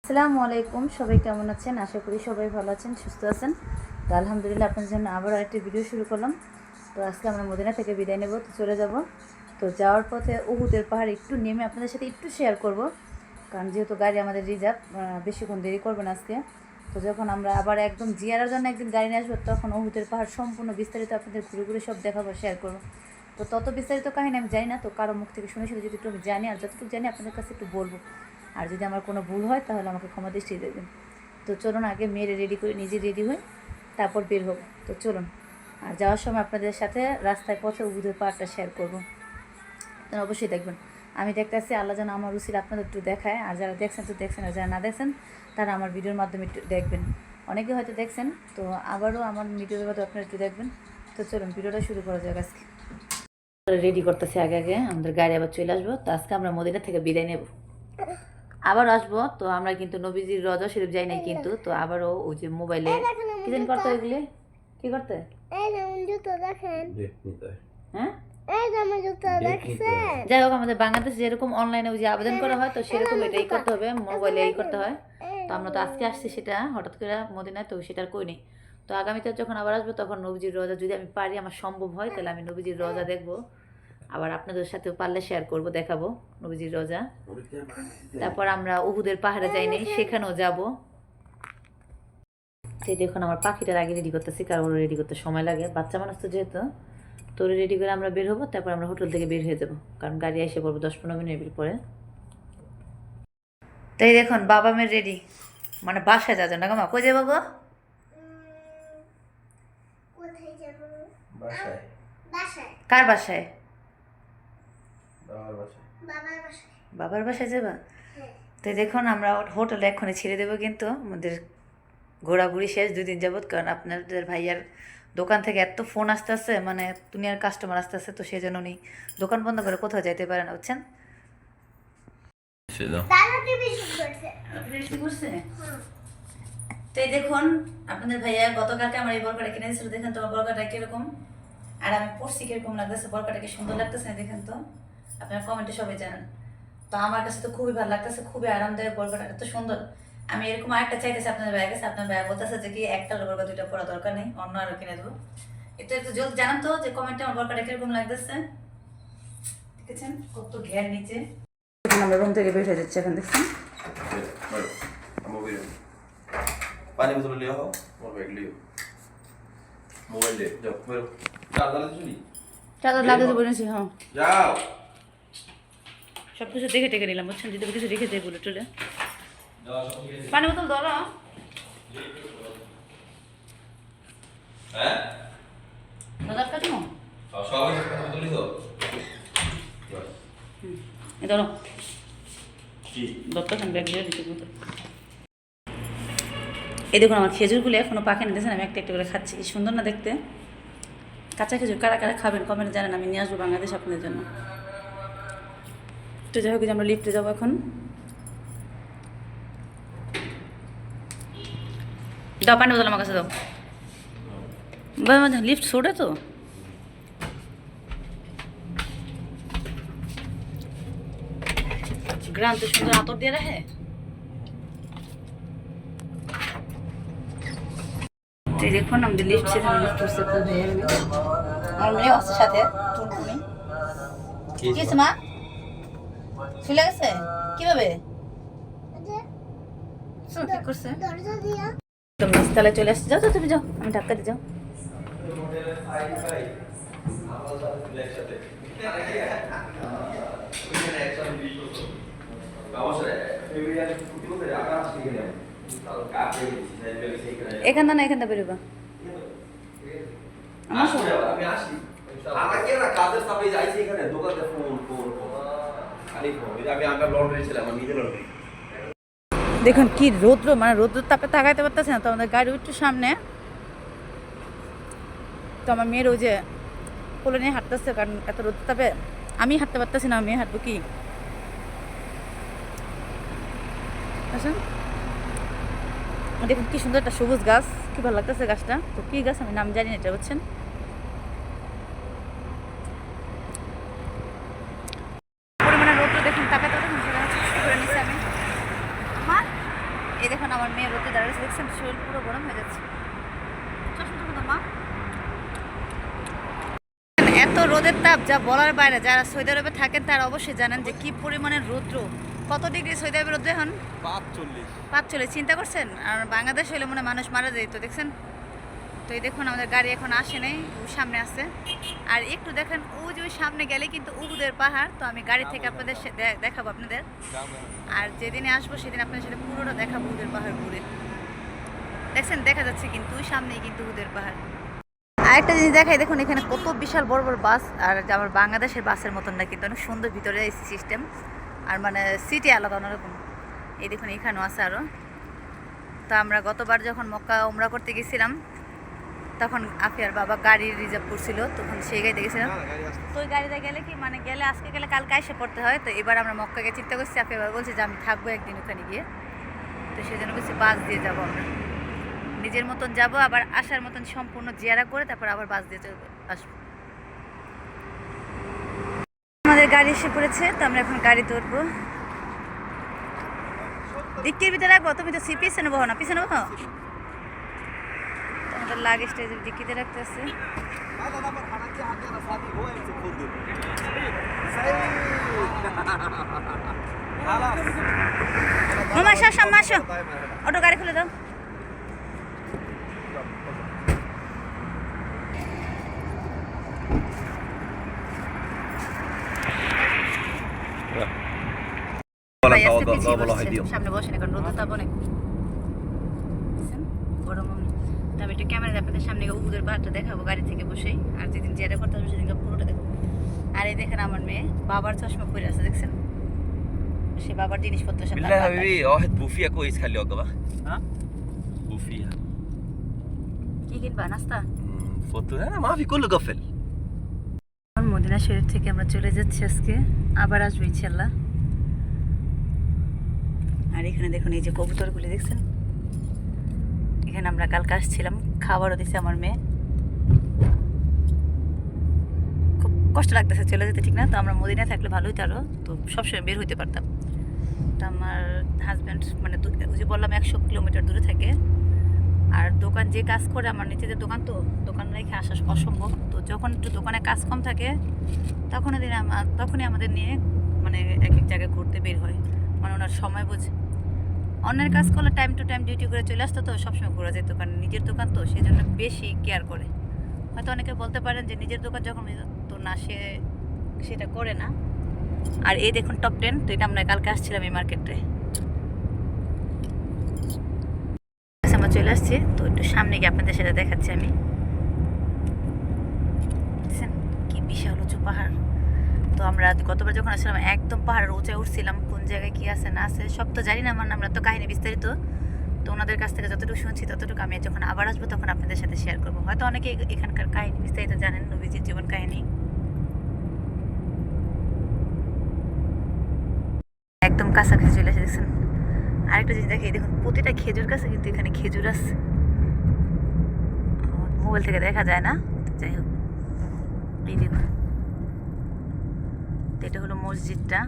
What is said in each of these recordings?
আসসালামু আলাইকুম, সবাই কেমন আছেন? আশা করি সবাই ভালো আছেন, সুস্থ আছেন। তো আলহামদুলিল্লাহ আপনাদের জন্য আবারও একটা ভিডিও শুরু করলাম। তো আজকে আমরা মদিনা থেকে বিদায় নেব, তো চলে যাব। তো যাওয়ার পথে উহুদের পাহাড় একটু নেমে আপনাদের সাথে একটু শেয়ার করব, কারণ যেহেতু গাড়ি আমাদের রিজার্ভ, বেশিক্ষণ দেরি করবেন আজকে। তো যখন আমরা আবার একদম জিয়ারার জন্য একদিন গাড়ি নিয়ে আসবো, তখন উহুদের পাহাড় সম্পূর্ণ বিস্তারিত আপনাদের ঘুরে ঘুরে সব দেখাবো, শেয়ার করবো। তো তত বিস্তারিত কাহিনী আমি জানি না, তো কারো মুখ থেকে শুনে শুনে যদি একটু আমি জানি, আর যতটুকু জানি আপনাদের কাছে একটু বলবো। আর যদি আমার কোনো ভুল হয় তাহলে আমাকে ক্ষমা দৃষ্টি দেবেন। তো চলুন আগে মেয়েরে রেডি করে নিজে রেডি হই, তারপর বের হবো। তো চলুন, আর যাওয়ার সময় আপনাদের সাথে রাস্তায় পথে উহুদের পাহাড়টা শেয়ার করবো, আপনারা অবশ্যই দেখবেন। আমি দেখতে আসছি, আল্লাহ যেন আমার রুচির আপনাদের একটু দেখায়। আর যারা দেখছেন তো দেখছেন, আর যারা না দেখছেন তারা আমার ভিডিওর মাধ্যমে একটু দেখবেন। অনেকে হয়তো দেখছেন, তো আবারও আমার ভিডিওর মাধ্যমে আপনারা একটু দেখবেন। তো চলুন ভিডিওটা শুরু করা যাক। আজকে রেডি করতেছি, আগে আগে আমাদের গাড়ি আবার চলে আসবো। তো আজকে আমরা মদিনা থেকে বিদায় নেব, আবার আসবো। তো আমরা কিন্তু নবীজির রওজা শরীফ যাই নাই কিন্তু। তো আবারও ওই যে মোবাইলে কি জানি করতে, এগুলি কি করতে, হ্যাঁ যাই হোক, আমাদের বাংলাদেশ যেরকম অনলাইনে ওই যে আবেদন করা হয়, তো সেরকম এটাই করতে হবে, মোবাইলে এই করতে হয়। তো আমরা তো আজকে আসছি, সেটা হঠাৎ করে মদিনায়, তো সেটা আর কই নেই। তো আগামীতে যখন আবার আসবো, তখন নবীজির রওজা যদি আমি পারি, আমার সম্ভব হয়, তাহলে আমি নবীজির রওজা দেখবো। আবার আপনাদের সাথে পারলে শেয়ার করব, দেখাবো নবীজির রওজা। তারপর আমরা উহুদের পাহাড়ে যাই নাই, সেখানেও যাব। সেই দেখুন আমার পাখিটার আগে রেডি করতেছি, কারণ ওরা রেডি করতে সময় লাগে, বাচ্চা মানুষ তো যেহেতু। তো রেডি করে আমরা বের হবো, তারপর আমরা হোটেল থেকে বের হয়ে যাবো, কারণ গাড়ি এসে পড়বো 10-15 মিনিট পরে। তাই দেখুন বাবা মেয়ের রেডি, মানে বাসায় যাওয়ার জন্য। মা কই যাবো গো? কার বাসায়? বাবার বাসায় যাবা? তো দেখুন আমরা হোটেলে এক্ষুনি ছেড়ে দেবো, কিন্তু আমাদের ঘোরাঘুরি শেষ 2 দিন যাবত, কারণ আপনাদের ভাইয়ার দোকান থেকে এত ফোন আসতেছে, মানে দুনিয়ার কাস্টমার আসতেছে, তো সেই জন্য উনি দোকান বন্ধ করে কোথাও যাইতে পারে না, বুঝছেন। তো এই দেখুন আপনাদের ভাইয়া গতকালকে আমার এই বরকাটা কিনে দিয়েছিল, দেখেন তোমার বরকাটা কিরকম, আর আমি পরছি কিরকম লাগতেছে, বরকাটা কি সুন্দর লাগতেছে না দেখেন তো, আপনারা কমেন্টে সবাই জানান। তো আমার কাছে তো খুবই ভালো লাগতেছে, খুবই আরামদায়ক, বরকাটা এত সুন্দর। আমি এরকম আরেকটা চাইতেছি আপনাদের ভাইয়ের কাছে, আপনার ভাইয়া বলতেছে যে কি একটা বরকা 2টা পরা দরকার নেই, অন্য আরো কিনে দেবো। এটা একটু জলদি জানান তো যে কমেন্টে আমার বরকাটা কিরকম লাগতেছে। দেখেছেন কত ঘের নিচে। আমরা রুম থেকে বের হয়ে যাচ্ছি এখন, দেখছেন। पानी बोतल ले आओ और बैग ले आओ मोबाइल ले जाओ मेरे चार्जर ले चली চাদর লাগাতে বলেছি, হ্যাঁ जाओ সব কিছু দেখে টেকে নিলাম, বুঝছেন, যদি কিছু রেখে দেয় বলে টলে। পানি বোতল ধরো, হ্যাঁ বাজার কাটবো, সবাই বোতল লিখো এই ধরো কি দত্তখান ব্যাগ দিয়ে দিতে বোতল। এই দেখুন আমার খেজুরগুলো এখনো পাখে নিতেছেন, আমি একটা একটা করে খাচ্ছি, কি সুন্দর না দেখতে। কাঁচা খেজুর কারা কারা খাবেন কমেন্টে জানেন, আমি নিয়ে আসবো বাংলাদেশ আপনাদের জন্য। তো যাই হোক, আমরা লিফটে যাবো এখন। দাও পানি বোতল আমার কাছে দাও, লিফট ছোটে তো। গ্রাম তো সুন্দর আতর দিয়ে রাখে। দেখুন আমাদের লিফট ছিল, লিফট করছে তো ভাইয়া, আমার মেয়ে আছে সাথে টুনটুনি। কি হয়েছে মা, চলে গেছে কিভাবে, কি করছে? তুমি নিচতলায় চলে আসছে, যাও যাও তুমি যাও, আমি ধাক্কা দিয়ে যাও। এখানটা না, এখানটা বেরোবা। আমি আসি আমাকে না কাজের সাথে যাইছি এখানে দোকানে ফোন ফোন খালি ফোন আমি আগে লন্ড্রি ছিলাম, আমি নিজে লন্ড্রি। দেখুন কি রৌদ্র, মানে রৌদ্র তাপে তাকাইতে পারতেছে না, তো আমাদের গাড়ি একটু সামনে। তো আমার মেয়ের ওই যে কোলে নিয়ে হাঁটতেছে, কারণ এত রৌদ্র তাপে আমি হাঁটতে পারতেছি না, মেয়ে হাঁটবো কি। আসেন দেখুন কি সুন্দর একটা সবুজ গাছ, কি ভালো লাগতেছে গাছটা। তো কি গাছ আমি নাম জানি না এটা, বুঝছেন। পরিমাণে রৌদ্র দেখুন, তাকাতে দেখুন, করে নিচ্ছি আমি। আমার মেয়ে রোদে দাঁড়িয়েছে দেখছেন, শরীর পুরো গরম হয়ে যাচ্ছে। এত রোদের তাপ যা বলার বাইরে। যারা সৌদি আরবে থাকেন তারা অবশ্যই জানেন যে কি পরিমাণের রৌদ্র। কত ডিগ্রি সৌদি আরবের রোদ্র এখন? 45। চিন্তা করছেন? আর বাংলাদেশ হলে মনে হয় মানুষ মারা যেত। দেখছেন তো, এই দেখুন আমাদের গাড়ি এখন আসে নাই, সামনে আছে। আর একটু দেখেন ওই যে সামনে গেলে কিন্তু উহুদের পাহাড়। তো আমি গাড়ি থেকে আপনাদের দেখাবো আপনাদের। আর যেদিনে আসবো সেদিন আপনাদের সাথে পুরোটা দেখাবো উহুদের পাহাড় ঘুরে। দেখছেন দেখা যাচ্ছে কিন্তু ওই সামনেই কিন্তু উহুদের পাহাড়। আরেকটা জিনিস দেখাই, দেখুন এখানে কত বিশাল বড় বড় বাস। আর আমার বাংলাদেশের বাসের মতন না, কিন্তু অনেক সুন্দর ভিতরে সিস্টেম। আর মানে সিটি আলাদা অন্যরকম। এই দেখুন এখানেও আছে আরও। তো আমরা গতবার যখন মক্কা উমরা করতে গেছিলাম তখন আফিয়ার বাবা গাড়ি রিজার্ভ করছিল, তখন সেই গাড়িতে গেছিলাম। তো ওই গাড়িতে গেলে কি মানে গেলে আজকে গেলে কালকে এসে পড়তে হয়। তো এবার আমরা মক্কাকে চিন্তা করছি, আফিয়া বাবা বলছে যে আমি থাকবো একদিন ওখানে গিয়ে। তো সেই জন্য বলছি বাস দিয়ে যাবো আমরা, নিজের মতন যাব, আবার আসার মতন সম্পূর্ণ জিয়ারা করে তারপর আবার বাস দিয়ে আসবো। আমাদের গাড়ি এসে পড়েছে, তো আমরা এখন গাড়িতে উঠবো। ডিক্কির ভিতরে রাখবো? তুমি তো পিছনে বহো না, পিছনে বহো। আমাদের লাগেজটা ডিক্কিতে রাখতে আছে। মামা আসো সামনে আসো, অটো গাড়ি খুলে দাও। সামনে বসেন, এখন রোদ তাপ অনেক গরম। আমি একটু ক্যামেরা আপনাদের সামনে উহুদের পাহাড়টা দেখাবো গাড়ি থেকে বসেই। আর যেদিন জিয়ারা করতে হবে সেদিন পুরোটা দেখবো। আর এই দেখেন আমার মেয়ে বাবার চশমা পরে আছে, দেখছেন? সে বাবার জিনিসপত্র সাথে بالله حبيبي واحد بوفيه كويس خليه وجبه ها بوفيه কি কিনবা? নাস্তা? فوتو انا ما في كله قفل মদিনা শরীফ থেকে আমরা চলে যাচ্ছি আজকে, আবার আসবো ইনশাল্লাহ। আর এখানে দেখুন এই যে কবুতরগুলি দেখছেন, এখানে আমরা কালকে আসছিলাম, খাবারও দিছে আমার মেয়ে। খুব কষ্ট লাগতেছে চলে যেতে, ঠিক না? তো আমরা মদিনায় থাকলে ভালো হইতো আরো, তো সবসময় বের হইতে পারতাম। তো আমার হাজব্যান্ড মানে ওই যে বললাম 100 কিলোমিটার দূরে থাকে। আর দোকান যে কাজ করে, আমার নিজেদের দোকান, তো দোকান রেখে আসা অসম্ভব। তো যখন একটু দোকানে কাজ কম থাকে তখনই আমাদের নিয়ে মানে এক এক জায়গায় ঘুরতে বের হয়। মানে ওনার সময় বুঝে, অন্যের কাজ করলে টাইম টু টাইম ডিউটি করে চলে আসতো, তো সবসময় ঘোরা যেত, কারণ নিজের দোকান তো সেই জন্য বেশি কেয়ার করে। হয়তো অনেকে বলতে পারেন যে নিজের দোকান যখন তো না, সেটা করে না। আর এই দেখুন টপ 10, তো এটা আমরা কালকে আসছিলাম এই মার্কেটে। আমরা চলে আসছি, তো একটু সামনে গিয়ে আপনাদের সাথে দেখাচ্ছি আমি। কি বিশাল উঁচু পাহাড়। তো আমরা গতবার যখন আসছিলাম একদম পাহাড়ের উঁচায় উঠছিলাম, কোন জায়গায় কি আছে না আছে সব তো জানি না, আমরা তো কাহিনী বিস্তারিত। তো ওনাদের কাছ থেকে যতটুকু শুনছি ততটুকু আমি যখন আবার আসবো তখন আপনাদের সাথে শেয়ার করবো। হয়তো অনেকে এখানকার কাহিনী বিস্তারিত জানেন, নবীজির জীবন কাহিনী। একদম কাছাকাছি চলে এসে দেখছেন। আরেকটা জিনিস দেখি, দেখুন প্রতিটা খেজুর গাছে কিন্তু এখানে খেজুর আছে। মোবাইল থেকে দেখা যায় না, যাই হোক এই দেখুন, এটা হলো মসজিদটা।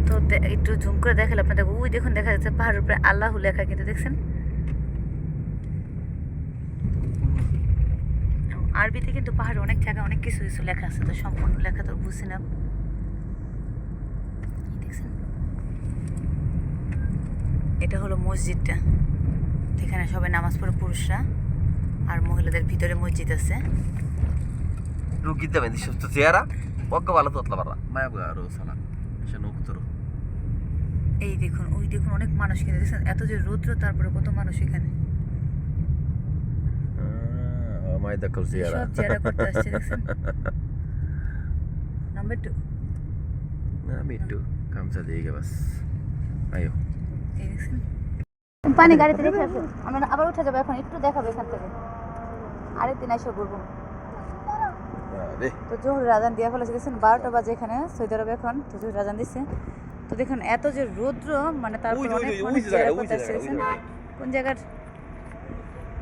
তো একটু জুম করে দেখালে আপনাদের, ওই দেখুন দেখা যাচ্ছে পাহাড়ের উপরে আল্লাহ লেখা, কিন্তু দেখছেন আরবিতে কিন্তু পাহাড়ে অনেক জায়গায় অনেক কিছু কিছু লেখা আছে, তো সম্পূর্ণ লেখা তো বুঝছি না। দেখছেন এটা হলো মসজিদটা, এখানে সবাই নামাজ পড়ে পুরুষরা, আর মহিলাদের ভিতরে মসজিদ আছে। روح جدا ما عنديش شفت زياره وقف على تطلع برا ما يبغى اروح صلاه عشان اقتله এই দেখুন ওই দেখুন অনেক মানুষ, কিন্তু দেখছেন এত যে রৌদ্র তারপরে কত মানুষ এখানে ما يذكر زياره সব জিয়ারা করতে আসছে। দেখছেন নাম্বার 2 ميتو 5 دقيقه بس ايوه এই দেখছেন পানি গাড়িতে রেখে আসো, আমরা আবার উঠে যাবো। এখন একটু দেখাবো এখান থেকে, আরেকদিন এসে ঘুরবো। তো জোহরের আজান দিয়া ফেলেছে, দেখছেন 12টা বাজে এখানে সৌদি আরবে এখন। তো জোহরের আজান দিচ্ছে, তো দেখুন এত যে রৌদ্র, মানে তারপর অনেক মানুষ জিয়ারা করতে আসছে। দেখছেন কোন জায়গার।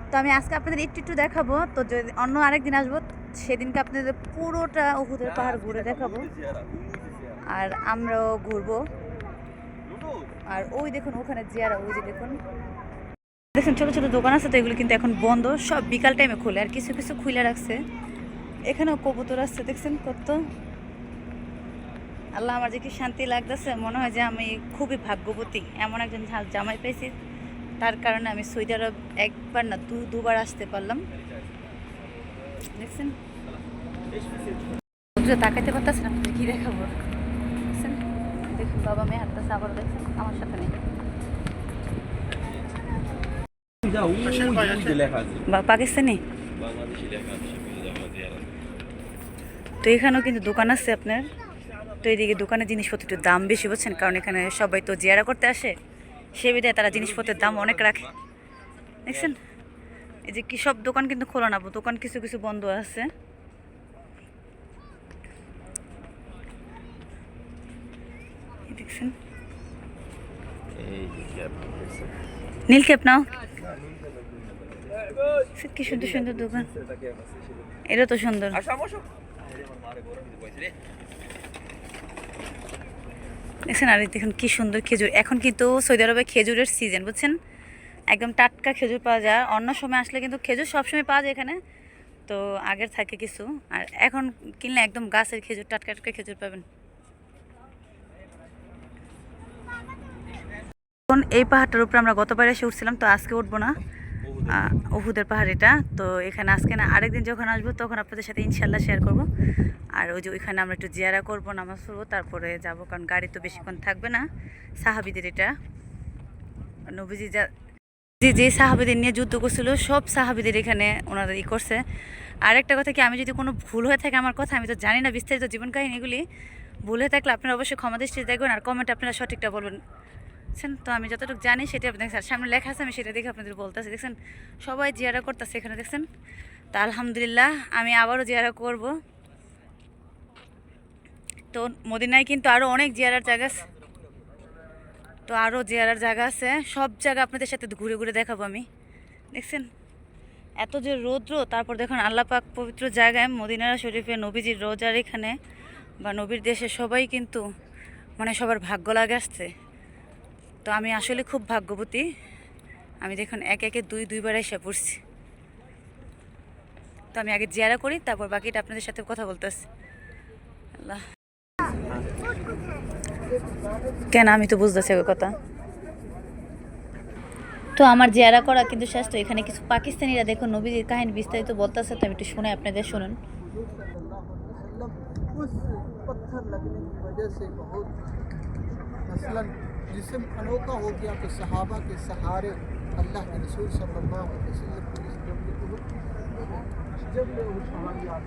তো আমি আজকে আপনাদের একটু দেখাবো, তো যদি অন্য আরেকদিন আসবো সেদিনকে আপনাদের পুরোটা উহুদের পাহাড় ঘুরে দেখাবো, আর আমরাও ঘুরবো। আর ওই দেখুন ওখানে জিয়ারা, ওই যে দেখুন দেখুন ছোট ছোট দোকান আছে, তো এগুলো কিন্তু এখন বন্ধ, সব বিকাল টাইমে খোলে, আর কিছু কিছু খুলে রাখছে। এখানেও কবুতর আসছে, দেখছেন কত। আল্লাহ, আমার যে কি শান্তি লাগতেছে, মনে হয় যে আমি খুবই ভাগ্যবতী, এমন একজন জামাই পেয়েছি। তার কারণে আমি সৌদি আরব একবার না দুবার আসতে পারলাম, দেখছেন। তাকাইতে পারতেছেন, আপনাদের কি দেখাবো, দেখছেন। দেখুন বাবা মেয়ে হাঁটতেছে, আবার দেখছেন আমার সাথে নেই। পাকিস্তানি। তো এখানেও কিন্তু দোকান আছে আপনার। তো এইদিকে দোকানের জিনিসপত্র একটু দাম বেশি, বুঝছেন, কারণ এখানে সবাই তো জিয়ারা করতে আসে, সে বিধায় তারা জিনিসপত্রের দাম অনেক রাখে, দেখছেন। এই যে কি সব দোকান কিন্তু খোলা না, দোকান কিছু কিছু বন্ধ আছে। দেখছেন নীল ক্যাপ নাও, কি সুন্দর সুন্দর দোকান, এটা তো সুন্দর। দেখছেন, আর দেখুন কি সুন্দর খেজুর। এখন কিন্তু সৌদি আরবে খেজুরের সিজন, বুঝছেন, একদম টাটকা খেজুর পাওয়া যায়। অন্য সময় আসলে কিন্তু খেজুর সবসময় পাওয়া যায় এখানে, তো আগের থাকে কিছু, আর এখন কিনলে একদম গাছের খেজুর, টাটকা টাটকা খেজুর পাবেন। এই পাহাড়টার উপরে আমরা গতবার এসে উঠছিলাম, তো আজকে উঠবো না, উহুদের পাহাড় এটা। তো এখানে আজকে না, আরেকদিন যখন আসবো তখন আপনাদের সাথে ইনশাল্লাহ শেয়ার করব। আর ওই যে ওইখানে আমরা একটু জিয়ারা করবো, নামাজ পড়বো, তারপরে যাব, কারণ গাড়ি তো বেশিক্ষণ থাকবে না। সাহাবিদের এটা নবীজি যে সাহাবিদের নিয়ে যুদ্ধ করছিল, সব সাহাবিদের এখানে ওনারা করছে। আর একটা কথা কি, আমি যদি কোনো ভুল হয়ে থাকে আমার কথা, আমি তো জানি না বিস্তারিত জীবন কাহিনীগুলি, ভুল হয়ে থাকলে আপনারা অবশ্যই ক্ষমা দৃষ্টিতে দেখবেন, আর কমেন্টে আপনারা সঠিকটা বলবেন, দেখছেন। তো আমি যতটুকু জানি সেটা আপনাদের সামনে লেখা আছে, আমি সেটা দেখে আপনাদের বলতেছি, দেখছেন সবাই জিয়ারা করতেছে এখানে, দেখছেন। তো আলহামদুলিল্লাহ আমি আবারও জিয়ারা করব। তো মদিনায় কিন্তু আরও অনেক জিয়ারার জায়গা আছে, তো আরও জিয়ারার জায়গা আছে, সব জায়গা আপনাদের সাথে ঘুরে ঘুরে দেখাবো আমি, দেখছেন। এত যে রৌদ্র, তারপর দেখুন আল্লাহ পাক পবিত্র জায়গায় মদিনা শরীফে নবীজির রোজার এখানে বা নবীর দেশে সবাই কিন্তু মানে সবার ভাগ্য লাগে আসছে। তো আমি আসলে খুব ভাগ্যবতী, আমি দেখুন একে একে দুইবার এসে পড়ছি। তো আমি আগে জিয়ারা করি, তারপর বাকিটা আপনাদের সাথে কথা বলতেছি। আল্লাহ, কেন আমি তো বুঝতেছি ওই কথা। তো আমার জিয়ারা করা কিন্তু শেষ। তো এখানে কিছু পাকিস্তানিরা দেখুন নবীজির কাহিনী বিস্তারিত বলতেছে, তো আমি একটু শুনে আপনাদের শুনুন। उस पत्थर लगने की वजह से बहुत मसलन जिस्म अनोखा हो गया, तो सहाबा के सहारे अल्लाह के रसूल सल्लल्लाहु अलैहि वसल्लम को जब पहाड़ियात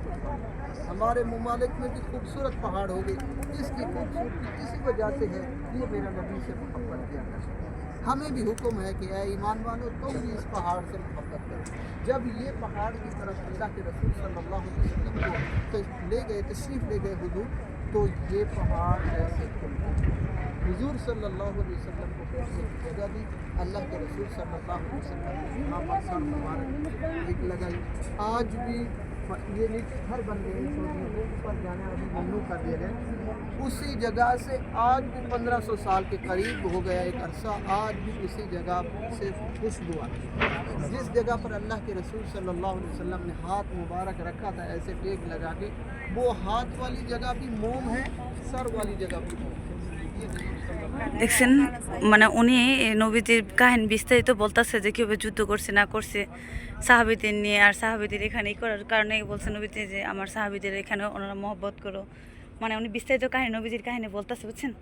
हमारे ममालिक में भी खूबसूरत पहाड़ हो गई। इसकी खूबसूरती इसी वजह से है, ये मेरा नबी से मोहब्बत किया। हमें भी हुक्म है कि ऐ ईमान वालों, तुम भी इस पहाड़ से मोहब्बत करो। जब ये पहाड़ की तरफ अल्लाह के रसूल सल्लल्लाहु अलैहि वसल्लम को ले गए, तशरीफ़ ले गए हुजूर, तो ये पहाड़ ऐसे खुल गए। हुजूर सल्लल्लाहु अलैहि वसल्लम को बैठने की जगह दी, अल्लाह के रसूल सल्लल्लाहु अलैहि वसल्लम ने यहाँ पर सर मुबारक एक लगाई। आज भी ये नीचे घर बन गए, ऊपर जाने अभी ममनू कर दिए गए। उसी जगह से आज भी 1500 साल के करीब हो गया एक अरसा, आज भी उसी जगह से खुशबू आती है। जिस जगह पर अल्लाह के रसूल सल्लल्लाहु अलैहि वसल्लम ने हाथ मुबारक रखा था ऐसे टेक लगा के, वो हाथ वाली जगह भी मोम है, सर वाली जगह भी मोम है। দেখছেন, মানে উনি নবীজির কাহিনী বিস্তারিত বলতেছে যে কীভাবে যুদ্ধ করছে না করছে সাহাবিদের নিয়ে, আর সাহাবিদের এখানে করার কারণে বলছে নবীজি যে আমার সাহাবিদের এখানে ওনারা মহব্বত করো, মানে উনি বিস্তারিত কাহিনী নবীজির কাহিনী বলতেছে, বুঝছেন।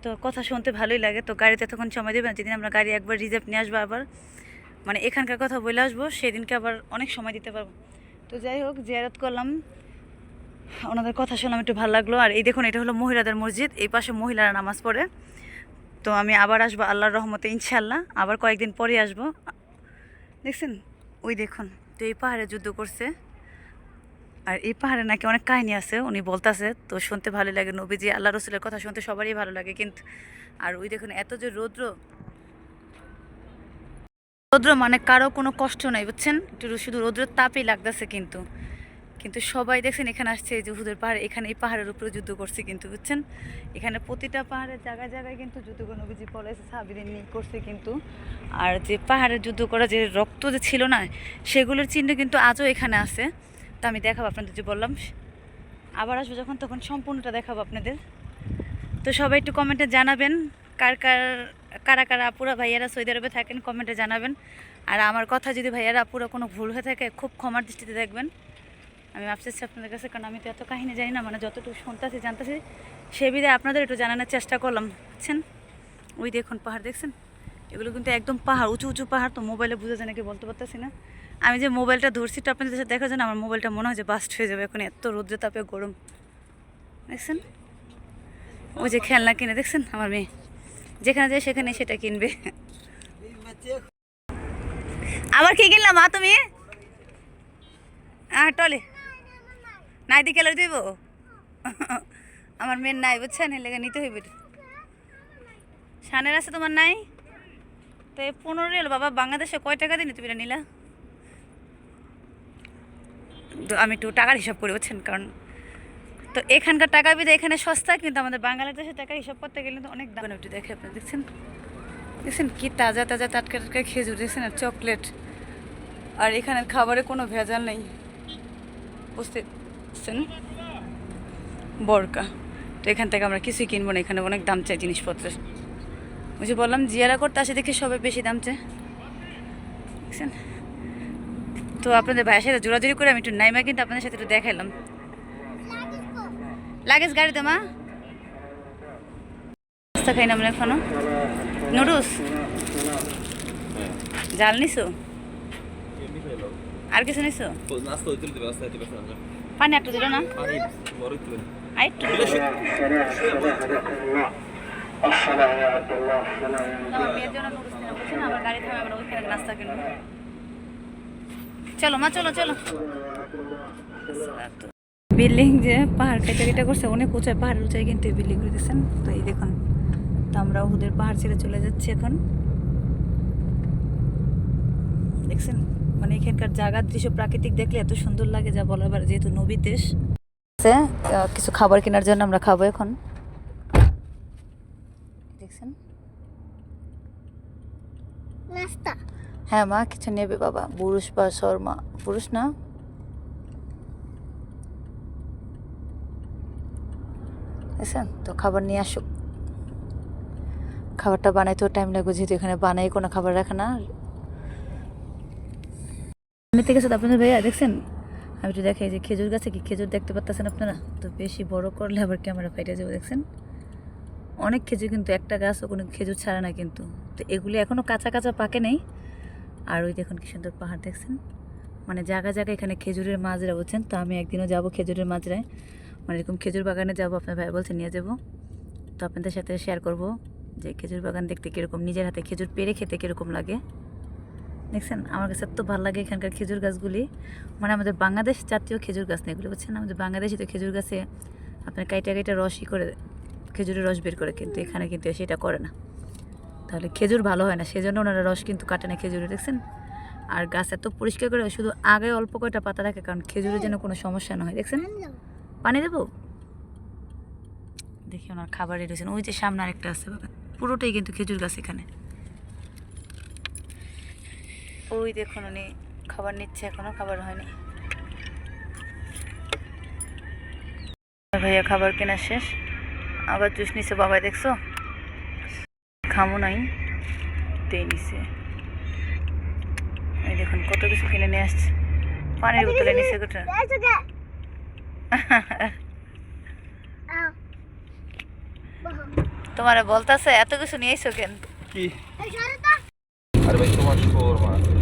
তো কথা শুনতে ভালোই লাগে। তো গাড়িতে তখন সময় দেবেন, যেদিন আমরা গাড়ি একবার রিজার্ভ নিয়ে আসবো, আবার মানে এখানকার কথা বলে আসবো, সেদিনকে আবার অনেক সময় দিতে পারবো। তো যাই হোক, জিয়ারত করলাম, ওনাদের কথা শুনলাম, একটু ভালো লাগলো। আর এই দেখুন, এটা হলো মহিলাদের মসজিদ, এই পাশে মহিলারা নামাজ পড়ে। তো আমি আবার আসবো আল্লাহর রহমতে ইনশাল্লাহ, আবার কয়েকদিন পরে আসবো, দেখছেন। ওই দেখুন, তো এই পাহাড়ে যুদ্ধ করছে, আর এই পাহাড়ে নাকি অনেক কাহিনী আছে উনি বলতেছে, তো শুনতে ভালো লাগে। নবীজি আল্লাহ রসুলের কথা শুনতে সবারই ভালো লাগে কিন্তু। আর ওই দেখুন, এত যে রৌদ্র মানে কারো কোনো কষ্ট নাই, বুঝছেন, একটু শুধু রৌদ্রের তাপই লাগতেছে, কিন্তু কিন্তু সবাই দেখছেন এখানে আসছে এই যে উহুদের পাহাড়, এখানে এই পাহাড়ের উপরে যুদ্ধ করছে কিন্তু বুঝছেন, এখানে প্রতিটা পাহাড়ের জায়গায় জায়গায় কিন্তু যুদ্ধ করে নবীজি পলাইছে, সাহাবীদের নিয়ে করছে কিন্তু। আর যে পাহাড়ে যুদ্ধ করা যে রক্ত যে ছিল না, সেগুলোর চিহ্ন কিন্তু আজও এখানে আছে। তো আমি দেখাবো আপনাদের, যে বললাম আবার আসবো যখন, তখন সম্পূর্ণটা দেখাবো আপনাদের। তো সবাই একটু কমেন্টে জানাবেন কারা কারা আপুরা ভাইয়ারা সৌদি আরবে থাকেন, কমেন্টে জানাবেন। আর আমার কথা যদি ভাইয়ারা আপুরা কোনো ভুল হয়ে থাকে খুব ক্ষমার দৃষ্টিতে দেখবেন, আমি ভাবছি আপনাদের কাছে, কারণ আমি তো এত কাহিনী জানি না, মানে যতটুকু শুনতেছি জানতেছি সে বিধায় আপনাদের একটু জানানোর চেষ্টা করলাম বুঝছেন। ওই দেখুন পাহাড় দেখছেন, এগুলো কিন্তু একদম পাহাড়, উঁচু উঁচু পাহাড়। তো মোবাইলে বুঝে যায় নাকি বলতে পারতেছি না। আমি যে মোবাইলটা ধরছি তো আপনাদের সাথে দেখার জন্য, আমার মোবাইলটা মনে হয় যে বাস্ট হয়ে যাবে এখন, এত রৌদ্র তাপে গরম দেখছেন। ওই যে খেলনা কিনে দেখছেন আমার মেয়ে, যেখানে যায় সেখানে সেটা কিনবে। আবার কি কিনলাম মা তুমি? টলে নাই দি খেলে দিব আমার মেয়ের নাই বুঝছেন, এর লেগে নিতে হইবে। সানের আছে তোমার নাই? তো এই 15 রিয়াল বাবা, বাংলাদেশে কয় টাকা দিলে তুমি এটা নিলা? তো আমি একটু টাকার হিসাব করি বুঝছেন, কারণ তো এখানকার টাকা বিধে এখানে সস্তা, কিন্তু আমাদের বাংলাদেশের টাকা হিসাব করতে গেলে তো অনেক দাম। একটু দেখে আপনি দেখছেন, দেখছেন কি তাজা তাজা টাটকা টাটকা খেজুর দেখছেন, আর চকলেট। আর এখানের খাবারে কোনো ভেজাল নেই বুঝতে পারছেন, বরকা। তো এখান থেকে আমরা কিছুই কিনবো না, এখানে অনেক দাম চাই জিনিসপত্রের। বুঝে বললাম জিয়ারা করতে আসে দেখে সবাই বেশি দাম চায় দেখছেন। তো আপনাদের ভাইয়ের সাথে জোরাজুরি করে আমি একটু নাইমা কিন্তু আপনাদের সাথে একটু দেখাইলাম। লাগেজ গাড়িতে মা নাস্তা খাই না আমরা এখনো, নুডলস জাল নিছো, আর কিছু নিছো? পানি একটু দিল না, আরেকটু মেয়ের জন্য নুডলস কিনা বুঝছেন, আমার গাড়ি থামে আমরা ওইখানে নাস্তা কিনবো। চলো মা চলো চলো। বিল্ডিং যে পাহাড় কেটে কেটে করছে অনেক উঁচায়, পাহাড়ের উঁচায় কিন্তু এই বিল্ডিং করে দিচ্ছেন। তো এই দেখুন, তো আমরা ওদের পাহাড় ছেড়ে চলে যাচ্ছি এখন দেখছেন। মানে এখানকার জায়গার দৃশ্য প্রাকৃতিক দেখলে এত সুন্দর লাগে যা বলার বাইরে, যেহেতু নবীর দেশ। কিছু খাবার কেনার জন্য আমরা খাবো এখন দেখছেন। নাস্তা হ্যাঁ মা কিছু নেবে বাবা, পুরুষ বা শর্মা, পুরুষ না দেখছেন। তো খাবার নিয়ে আসুক, খাবারটা বানাইতেও টাইম লাগবে, যেহেতু এখানে বানাই কোনো খাবার রাখে না। আমি থেকে আপনাদের ভাইয়া দেখছেন, আমি একটু দেখাই যে খেজুর গাছে কি খেজুর দেখতে পাচ্ছেন আপনারা? তো বেশি বড় করলে আবার ক্যামেরা ফাইটে যাবে দেখছেন। অনেক খেজুর, কিন্তু একটা গাছও কোনো খেজুর ছাড়ে না কিন্তু। তো এগুলি এখনও কাঁচা কাঁচা পাকে নেই। আর ওই দেখুন কি সুন্দর পাহাড় দেখছেন, মানে জায়গা জায়গায় এখানে খেজুরের মাজরা বুঝছেন। তো আমি একদিনও যাবো খেজুরের মাজরায়, মানে এরকম খেজুর বাগানে যাবো, আপনার ভাই বলছে নিয়ে যাবো। তো আপনাদের সাথে শেয়ার করব যে খেজুর বাগান দেখতে কীরকম, নিজের হাতে খেজুর পেড়ে খেতে কীরকম লাগে দেখছেন। আমার কাছে এত ভালো লাগে এখানকার খেজুর গাছগুলি, মানে আমাদের বাংলাদেশ জাতীয় খেজুর গাছ না এগুলো বুঝছেন। আমাদের বাংলাদেশে তো খেজুর গাছে আপনার কাইটা কাইটা রসই করে, খেজুরের রস বের করে, কিন্তু এখানে কিন্তু সেটা করে না, তাহলে খেজুর ভালো হয় না, সেজন্য ওনারা রস কিন্তু কাটে না খেজুরে দেখছেন। আর গাছ এত পরিষ্কার করে, শুধু আগে অল্প কয়টা পাতা রাখে, কারণ খেজুরের যেন কোনো সমস্যা না হয় দেখছেন। পানি দেবো দেখি, ওনার খাবার রেডি হয়েছেন। ওই যে সামনে আরেকটা আছে বাবা, পুরোটাই কিন্তু খেজুর গাছ এখানে। ওই দেখুন উনি খাবার নিচ্ছে, এখনো খাবার হয়নি। ভাইয়া খাবার কেনা শেষ, আবার জুস নিচ্ছে বাবা দেখছো, খামো নাই তেই নিছে। এই দেখুন কত কিছু কিনে নিয়ে আসছে, পানির বোতলে নিচ্ছে গোটা। তোমার বলতেছে এত কিছু নিয়ে এসো কেন? কি আরে ভাই তোমার শোরমা আছে,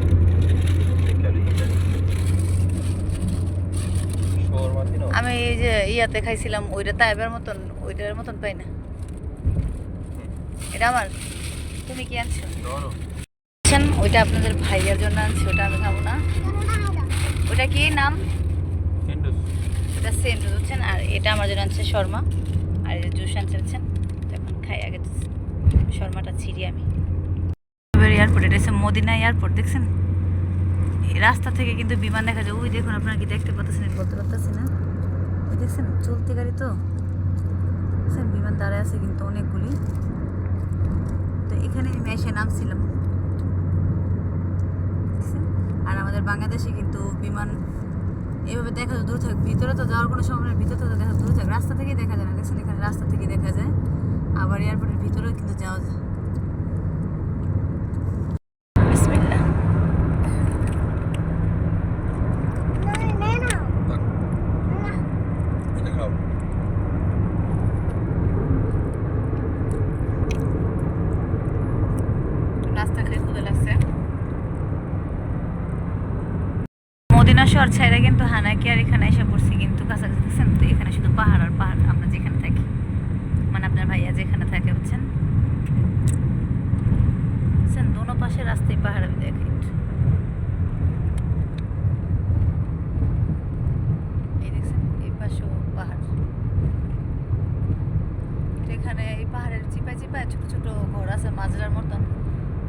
শোরমা কিনো। আমি এই যে ইয়াতে খাইছিলাম ওইটা তাইবার মতন, ওইটার মতন পাই না। এটা আমার, তুমি কি আনছো? ওইটা আপনাদের ভাইয়ের জন্য আনছি, ওটা আমি খাবো না। ওটা কি নাম? ওটা সেন্ট বুঝছেন। আর এটা আমার জন্য আনছে শর্মা, আর এই যে জুস আনছে বুঝছেন। এখন খাই আগে শর্মাটা ছিঁড়ি আমি। এবার এয়ারপোর্ট, এটা হচ্ছে মদিনা এয়ারপোর্ট দেখছেন। রাস্তা থেকে কিন্তু বিমান দেখা যায়। ওই দেখুন, আপনারা কি দেখতে পাচ্ছেন বলতে পারতেছি না, ওই দেখছেন চলতি গাড়ি তো দেখছেন, বিমান দাঁড়ায় আছে কিন্তু অনেকগুলি। তো এখানে আমি এসে নামছিলাম দেখছেন। আর আমাদের বাংলাদেশে কিন্তু বিমান এইভাবে দেখা যায় দূর থেকে, ভিতরে তো যাওয়ার কোনো সময়, ভিতরে তো দেখা দূর থেকে, রাস্তা থেকেই দেখা যায় না দেখছেন, এখানে রাস্তা থেকে দেখা যায়। আবার এয়ারপোর্টের ভিতরেও কিন্তু যাওয়া যায়। বিসমিল্লাহ। এটা খাও। নাস্তা খেয়ে ক্ষুধা লাগছে। মদিনা শহর ছাইরা কিন্তু হানাকি আর এখানে এসে পড়ছি কিন্তু কাছাকাছি দেখছেন। তো এখানে শুধু পাহাড় আর পাহাড়, আমরা যেখানে থাকি, মানে আপনার ভাইয়া যেখানে থাকে বুঝছেন, বুঝছেন দোনো পাশে রাস্তায় পাহাড়। আমি দেখি এই দেখছেন, এই পাশেও পাহাড়। তো এখানে এই পাহাড়ের চিপায় চিপায় ছোট ছোট ঘর আছে মাজরার মতন।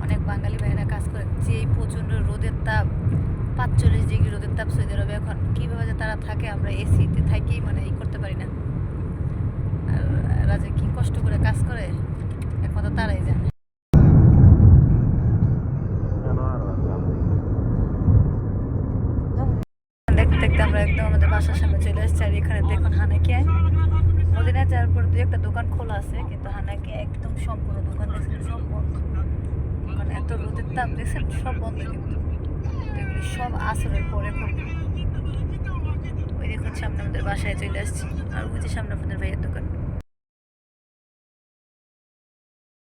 অনেক বাঙালি ভাইরা কাজ করে। যে এই প্রচণ্ড রোদের তাপ, 45 ডিগ্রি রোদের তাপ সৌদি আরবে এখন, কীভাবে যে তারা থাকে, আমরা এসিতে থাকি মানে এই করতে পারি না। আর এরা যে কী কষ্ট করে কাজ করে একমাত্র তারাই জানে। দেখতে দেখতে আমরা একদম আমাদের বাসার সামনে চলে এসেছি। আর এখানে দেখুন হানাকিয়ায় মদিনায় যাওয়ার পর 2-1টা দোকান খোলা আছে, কিন্তু হানাকিয়া একদম সম্পূর্ণ দোকান দেখছেন সব বন্ধ। কারণ এত রোদের তাপ দেখছেন, সব বন্ধ। কিন্তু এগুলি সব আসরের পরে করবে। ওই দেখুন সামনে আমাদের বাসায় চলে আসছি। আর ওই যে সামনে আপনাদের ভাইয়ের দোকান।